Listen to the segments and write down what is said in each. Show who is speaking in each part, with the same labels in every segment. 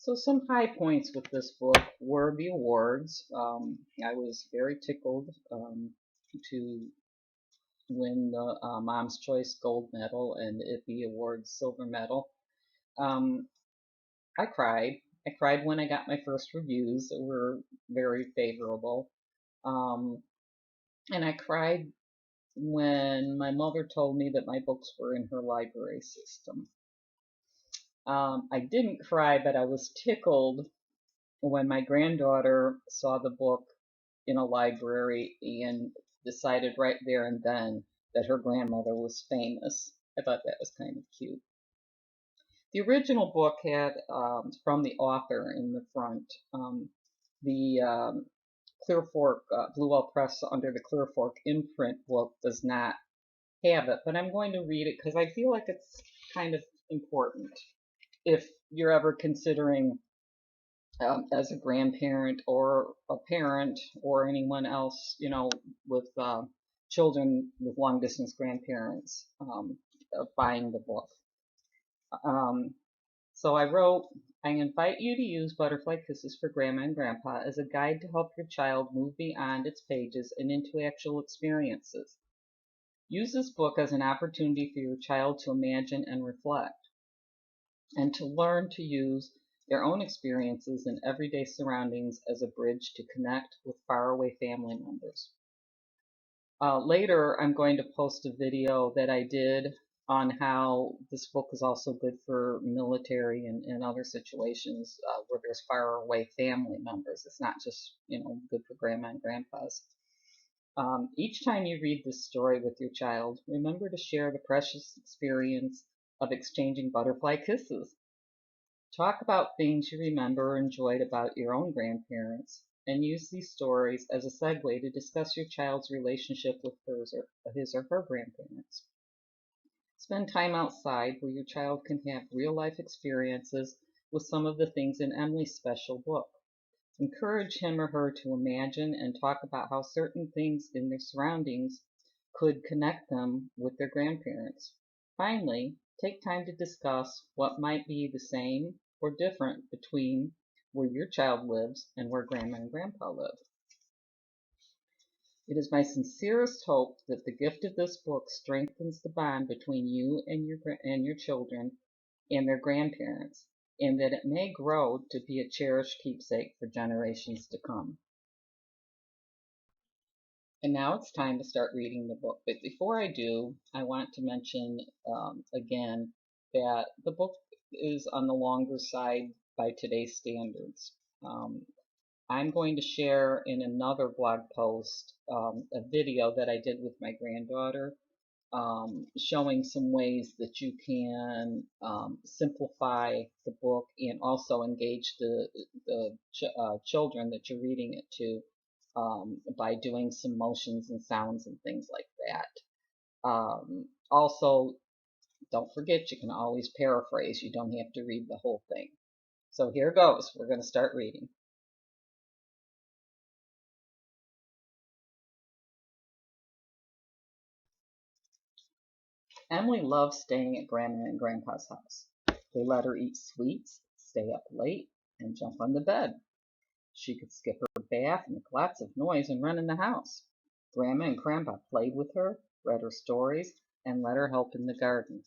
Speaker 1: So some high points with this book were the awards. I was very tickled to win the Mom's Choice Gold Medal and the Awards Silver Medal. Um, I cried. I cried when I got my first reviews that were very favorable. Um, and I cried when my mother told me that my books were in her library system. I didn't cry, but I was tickled when my granddaughter saw the book in a library and decided right there and then that her grandmother was famous. I thought that was kind of cute. The original book had, from the author in the front, the Clear Fork Blue Wall Press under the Clear Fork imprint book does not have it, but I'm going to read it because I feel like it's kind of important if you're ever considering as a grandparent or a parent or anyone else, with children with long distance grandparents, buying the book. Um, so I wrote, I invite you to use Butterfly Kisses for Grandma and Grandpa as a guide to help your child move beyond its pages and into actual experiences. Use this book as an opportunity for your child to imagine and reflect, and to learn to use their own experiences and everyday surroundings as a bridge to connect with faraway family members. Later, I'm going to post a video that I did on how this book is also good for military and other situations where there's faraway family members. It's not just, good for grandma and grandpas. Each time you read this story with your child, remember to share the precious experience of exchanging butterfly kisses. Talk about things you remember or enjoyed about your own grandparents, and use these stories as a segue to discuss your child's relationship with his or her grandparents. Spend time outside where your child can have real life experiences with some of the things in Emily's special book. Encourage him or her to imagine and talk about how certain things in their surroundings could connect them with their grandparents. Finally, take time to discuss what might be the same or different between where your child lives and where grandma and grandpa live. It is my sincerest hope that the gift of this book strengthens the bond between you and your children and their grandparents, and that it may grow to be a cherished keepsake for generations to come. And now it's time to start reading the book. But before I do, I want to mention again that the book is on the longer side by today's standards. I'm going to share in another blog post a video that I did with my granddaughter, showing some ways that you can simplify the book and also engage the children that you're reading it to by doing some motions and sounds and things like that. Also, don't forget you can always paraphrase. You don't have to read the whole thing. So here goes. We're going to start reading. Emily loved staying at Grandma and Grandpa's house. They let her eat sweets, stay up late, and jump on the bed. She could skip her bath, make lots of noise, and run in the house. Grandma and Grandpa played with her, read her stories, and let her help in the garden.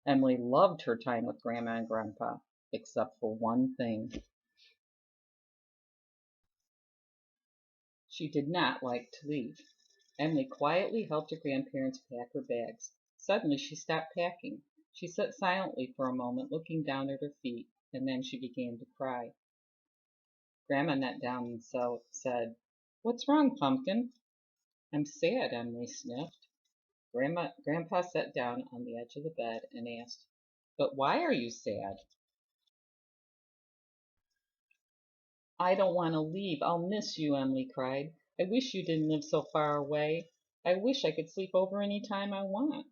Speaker 1: Emily loved her time with Grandma and Grandpa, except for one thing. She did not like to leave. Emily quietly helped her grandparents pack her bags. Suddenly she stopped packing. She sat silently for a moment, looking down at her feet, and then she began to cry. Grandma knelt down and said, "What's wrong, Pumpkin?" "I'm sad," Emily sniffed. Grandpa sat down on the edge of the bed and asked, "But why are you sad?" "I don't want to leave. I'll miss you," Emily cried. "I wish you didn't live so far away. I wish I could sleep over any time I want."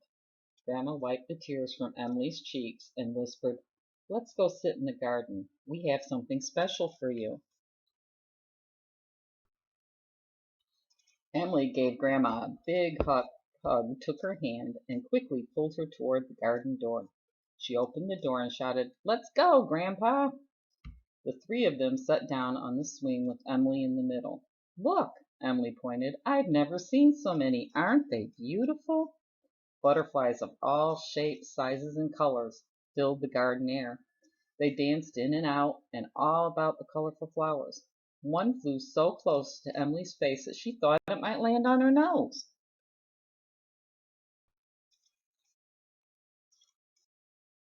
Speaker 1: Grandma wiped the tears from Emily's cheeks and whispered, "Let's go sit in the garden. We have something special for you." Emily gave Grandma a big hug, took her hand, and quickly pulled her toward the garden door. She opened the door and shouted, "Let's go, Grandpa!" The three of them sat down on the swing with Emily in the middle. "Look," Emily pointed. "I've never seen so many. Aren't they beautiful?" Butterflies of all shapes, sizes, and colors filled the garden air. They danced in and out and all about the colorful flowers. One flew so close to Emily's face that she thought it might land on her nose.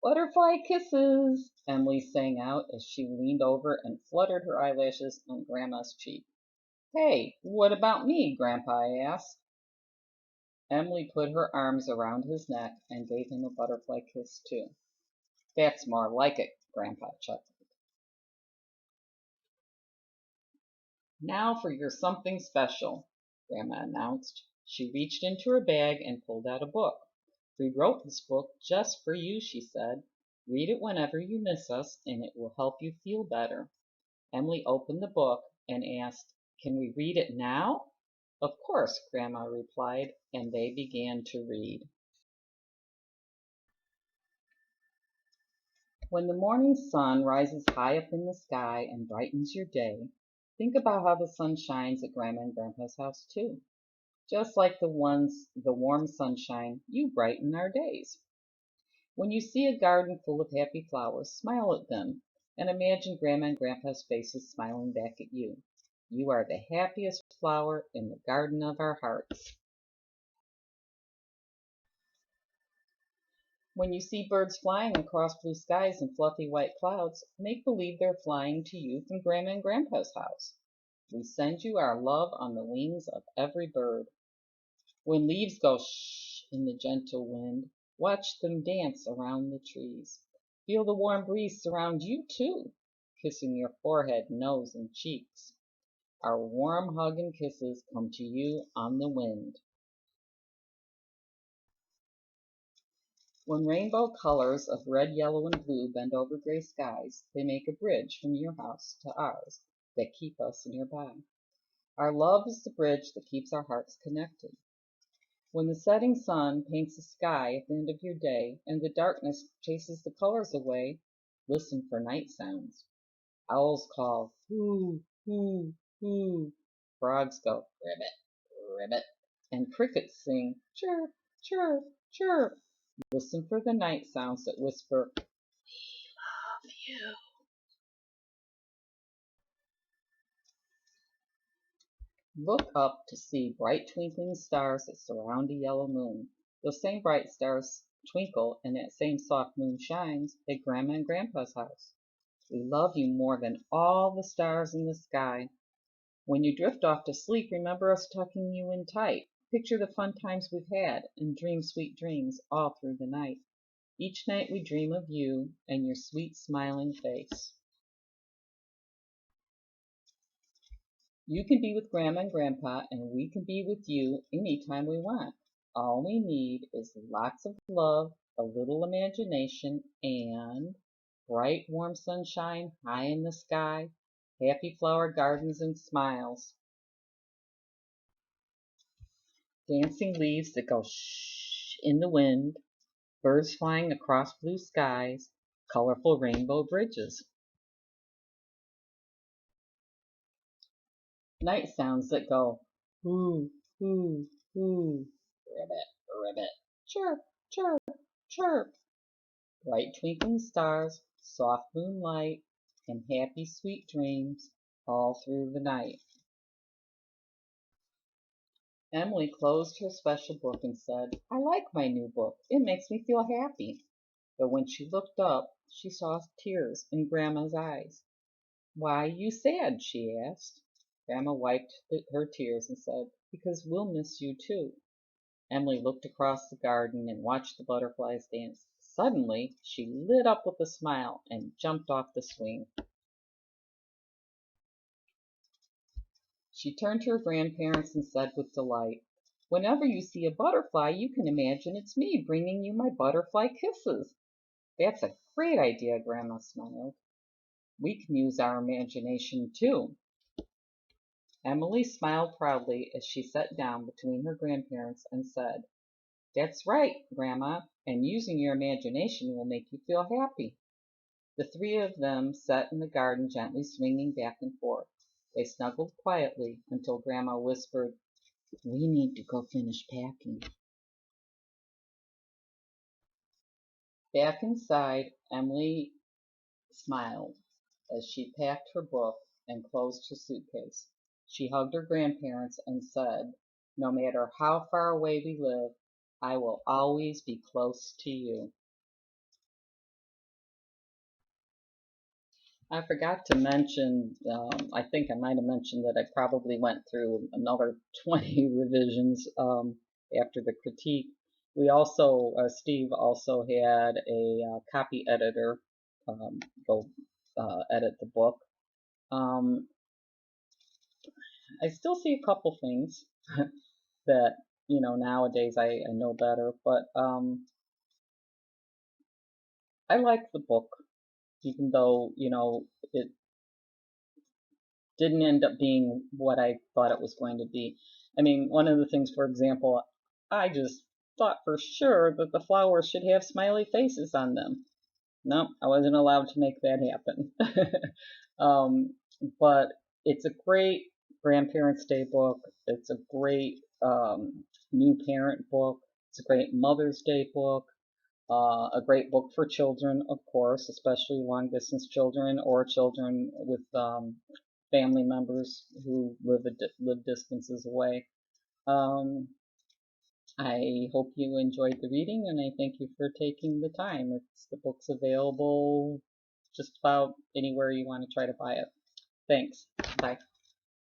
Speaker 1: "Butterfly kisses," Emily sang out as she leaned over and fluttered her eyelashes on Grandma's cheek. "Hey, what about me?" Grandpa asked. Emily put her arms around his neck and gave him a butterfly kiss too. "That's more like it," Grandpa chuckled. "Now for your something special," Grandma announced. She reached into her bag and pulled out a book. "We wrote this book just for you," she said. "Read it whenever you miss us, and it will help you feel better." Emily opened the book and asked, "Can we read it now?" "Of course," Grandma replied, and they began to read. When the morning sun rises high up in the sky and brightens your day, think about how the sun shines at Grandma and Grandpa's house too. Just like the warm sunshine, you brighten our days. When you see a garden full of happy flowers, smile at them and imagine Grandma and Grandpa's faces smiling back at you. You are the happiest flower in the garden of our hearts. When you see birds flying across blue skies and fluffy white clouds, make believe they're flying to you from Grandma and Grandpa's house. We send you our love on the wings of every bird. When leaves go shh in the gentle wind, watch them dance around the trees. Feel the warm breeze surround you too, kissing your forehead, nose, and cheeks. Our warm hug and kisses come to you on the wind. When rainbow colors of red, yellow, and blue bend over gray skies, they make a bridge from your house to ours that keep us nearby. Our love is the bridge that keeps our hearts connected. When the setting sun paints the sky at the end of your day and the darkness chases the colors away, listen for night sounds. Owls call, hoo, hoo, hoo. Frogs go, ribbit, ribbit. And crickets sing, chirp, chirp, chirp. Listen for the night sounds that whisper, love you. Look up to see bright twinkling stars that surround a yellow moon. Those same bright stars twinkle and that same soft moon shines at Grandma and Grandpa's house. We love you more than all the stars in the sky. When you drift off to sleep, remember us tucking you in tight. Picture the fun times we've had and dream sweet dreams all through the night. Each night we dream of you and your sweet smiling face. You can be with Grandma and Grandpa, and we can be with you anytime we want. All we need is lots of love, a little imagination, and bright, warm sunshine high in the sky, happy flower gardens and smiles, dancing leaves that go shh in the wind, birds flying across blue skies, colorful rainbow bridges. Night sounds that go hoo, hoo, hoo, ribbit, ribbit, chirp, chirp, chirp. Bright twinkling stars, soft moonlight, and happy sweet dreams all through the night. Emily closed her special book and said, "I like my new book. It makes me feel happy." But when she looked up, she saw tears in Grandma's eyes. "Why you sad?" she asked. Grandma wiped her tears and said, "Because we'll miss you too." Emily looked across the garden and watched the butterflies dance. Suddenly, she lit up with a smile and jumped off the swing. She turned to her grandparents and said with delight, "Whenever you see a butterfly, you can imagine it's me bringing you my butterfly kisses." "That's a great idea," Grandma smiled. "We can use our imagination too." Emily smiled proudly as she sat down between her grandparents and said, "That's right, Grandma, and using your imagination will make you feel happy." The three of them sat in the garden, gently swinging back and forth. They snuggled quietly until Grandma whispered, "We need to go finish packing." Back inside, Emily smiled as she packed her book and closed her suitcase. She hugged her grandparents and said, "No matter how far away we live, I will always be close to you." I forgot to mention, I think I might have mentioned that I probably went through another 20 revisions after the critique. We also, Steve also had a copy editor go edit the book. Um, I still see a couple things that, nowadays I know better, but I like the book, even though, it didn't end up being what I thought it was going to be. I mean, one of the things, for example, I just thought for sure that the flowers should have smiley faces on them. No, I wasn't allowed to make that happen. um, but it's a great Grandparents' Day book. It's a great new parent book. It's a great Mother's Day book. A great book for children, of course, especially long distance children or children with family members who live distances away. Um, I hope you enjoyed the reading, and I thank you for taking the time. The book's available just about anywhere you want to try to buy it. Thanks. Bye.